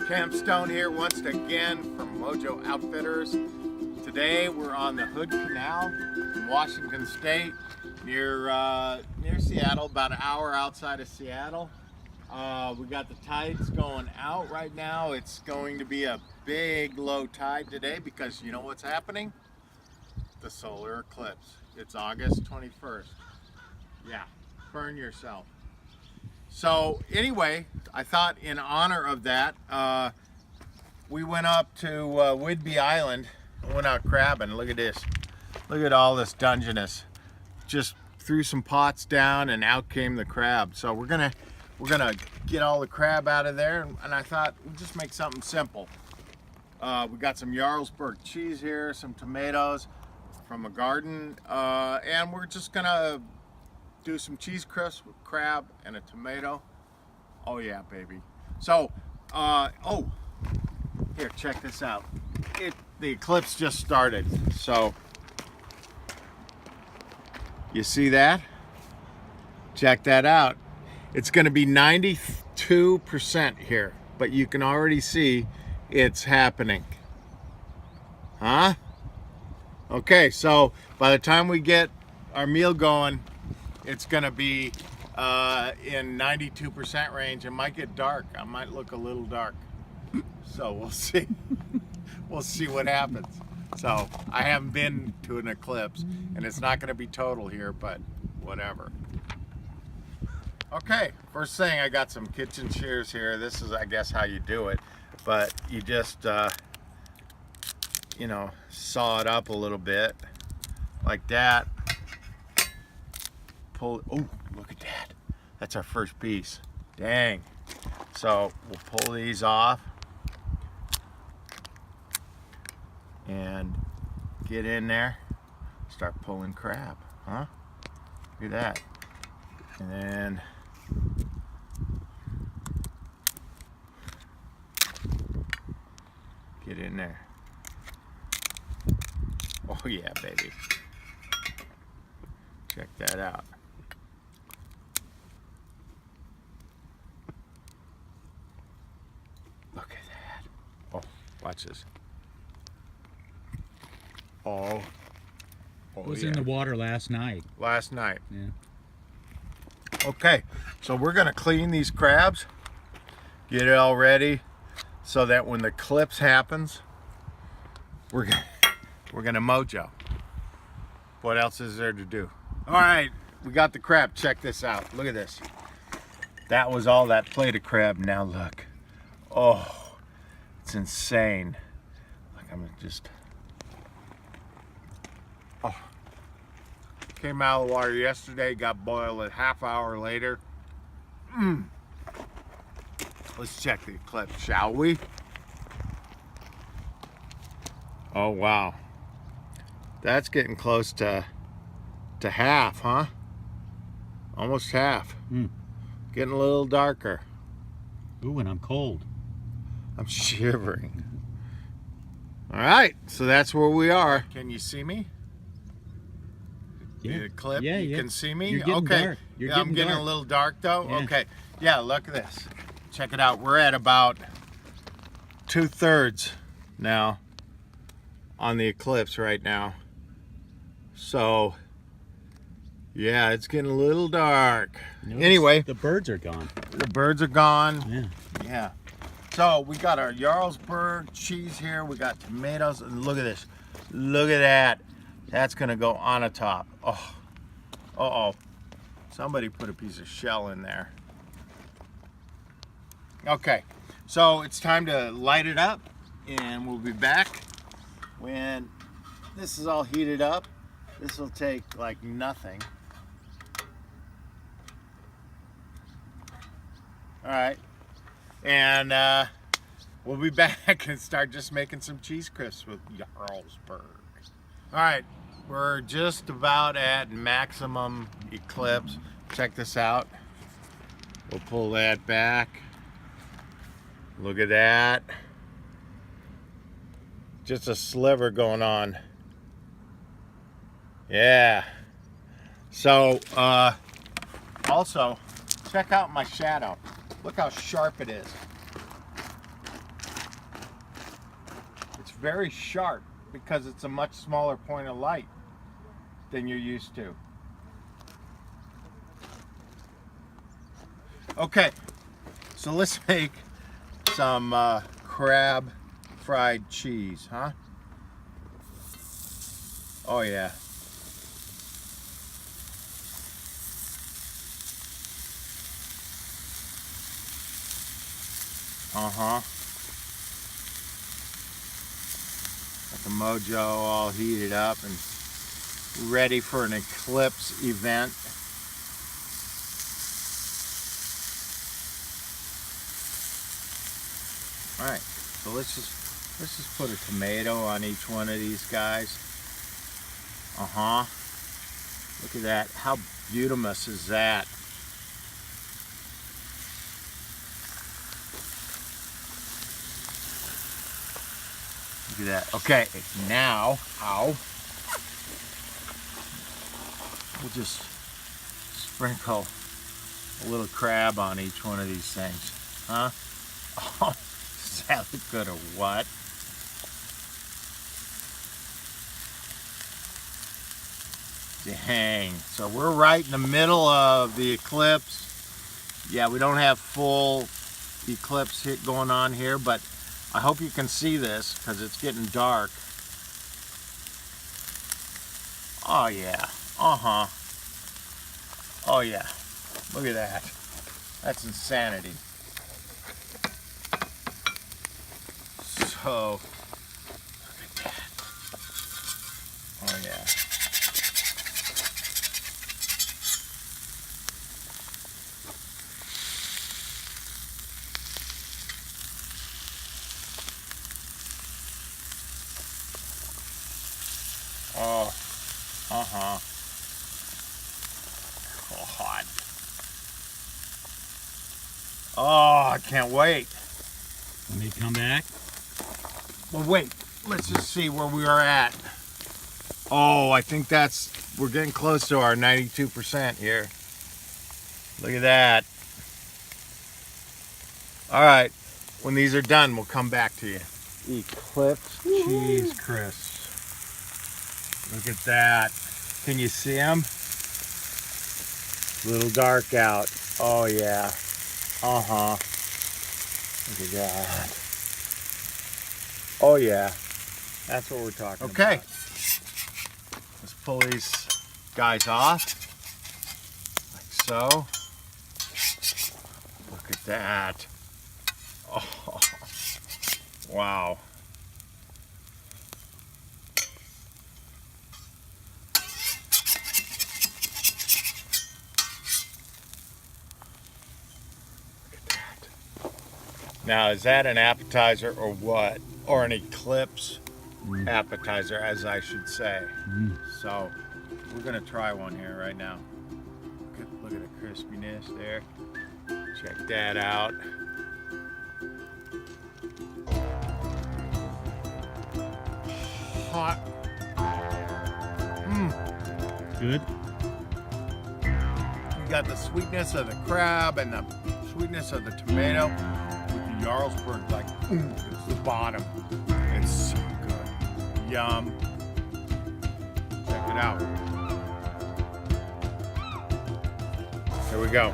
Campstone here once again from Mojoe Outfitters. Today we're on the Hood Canal in Washington State near Seattle, about an hour outside of Seattle. We got the tides going out right now. It's going to be a big low tide today because you know what's happening? The solar eclipse. It's August 21st. Yeah, burn yourself. So anyway, I thought in honor of that, we went up to Whidbey Island and went out crabbing. Look at this. Look at all this Dungeness. Just threw some pots down and out came the crab. So we're gonna get all the crab out of there, and I thought we'd just make something simple. We got some Jarlsberg cheese here, some tomatoes from a garden, and we're just gonna do some cheese crisps with crab and a tomato. Oh yeah, baby. So, oh, here, check this out. The eclipse just started. So, you see that? Check that out. It's gonna be 92% here, but you can already see it's happening. Huh? Okay, so by the time we get our meal going, it's gonna be in 92% range. It might get dark. I might look a little dark. So we'll see. We'll see what happens. So I haven't been to an eclipse, and it's not gonna be total here, but whatever. Okay, first thing, I got some kitchen shears here. This is, I guess, how you do it, but you just, you know, saw it up a little bit like that. Pull, oh, look at that. That's our first piece. Dang. So we'll pull these off and get in there, start pulling crab, huh? Look at that. And then get in there. Oh yeah, baby. Check that out. Look at that. Oh, watch this. Oh. It was in the water last night. Last night. Yeah. Okay, so we're gonna clean these crabs, get it all ready, so that when the eclipse happens, we're gonna mojo. What else is there to do? All right, we got the crab. Check this out. Look at this. That was all that plate of crab. Now look. Oh, it's insane. Like I'm just. Oh. Came out of the water yesterday, got boiled a half hour later. Let's check the eclipse, shall we? Oh wow. That's getting close to half, huh? Almost half. Getting a little darker. Ooh, and I'm cold. I'm shivering. All right, so that's where we are. Can you see me? Yeah. The clip, yeah, you yeah. can see me? You're getting okay. dark. You're I'm getting dark. a little dark though? Yeah. Okay. Yeah, look at this. Check it out. We're at about 2/3 now on the eclipse right now. So, yeah, it's getting a little dark. Notice anyway. The birds are gone. The birds are gone. Yeah. Yeah. So, we got our Jarlsberg cheese here. We got tomatoes. And look at this. Look at that. That's going to go on a top. Oh. Uh-oh. Somebody put a piece of shell in there. Okay. So, it's time to light it up. And we'll be back when this is all heated up. This will take like nothing. All right. And we'll be back and start just making some cheese crisps with Jarlsberg. All right. We're just about at maximum eclipse. Check this out. We'll pull that back. Look at that. Just a sliver going on. Yeah. So, also, check out my shadow. Look how sharp it is. very sharp because it's a much smaller point of light than you're used to. Okay, so let's make some crab fried cheese, huh? Oh yeah. Uh-huh. Got the Mojoe all heated up and ready for an Eclipse event. All right, so let's just put a tomato on each one of these guys. Uh-huh. Look at that. How beautiful is that? Look at that. Okay, now, we'll just sprinkle a little crab on each one of these things. Huh? Oh, does that look good or what? Dang. So we're right in the middle of the eclipse. Yeah, we don't have full eclipse hit going on here, but I hope you can see this because it's getting dark. Oh yeah. Uh-huh. Oh yeah. Look at that. That's insanity. So, look at that. Oh yeah. Oh, uh-huh. God. Oh, I can't wait. When they come back? Well, wait. Let's just see where we are at. Oh, I think we're getting close to our 92% here. Look at that. All right. When these are done, we'll come back to you. Eclipse cheese crisps. Look at that. Can you see them? A little dark out. Oh yeah. Uh-huh. Look at that. Oh yeah. That's what we're talking about. Okay. Let's pull these guys off. Like so. Look at that. Oh. Wow. Now, is that an appetizer or what? Or an Eclipse appetizer, as I should say. So, we're gonna try one here right now. Look at the crispiness there. Check that out. Hot. Good. You got the sweetness of the crab and the sweetness of the tomato. With the Jarlsberg, like, it's the bottom. It's so good. Yum. Check it out. Here we go.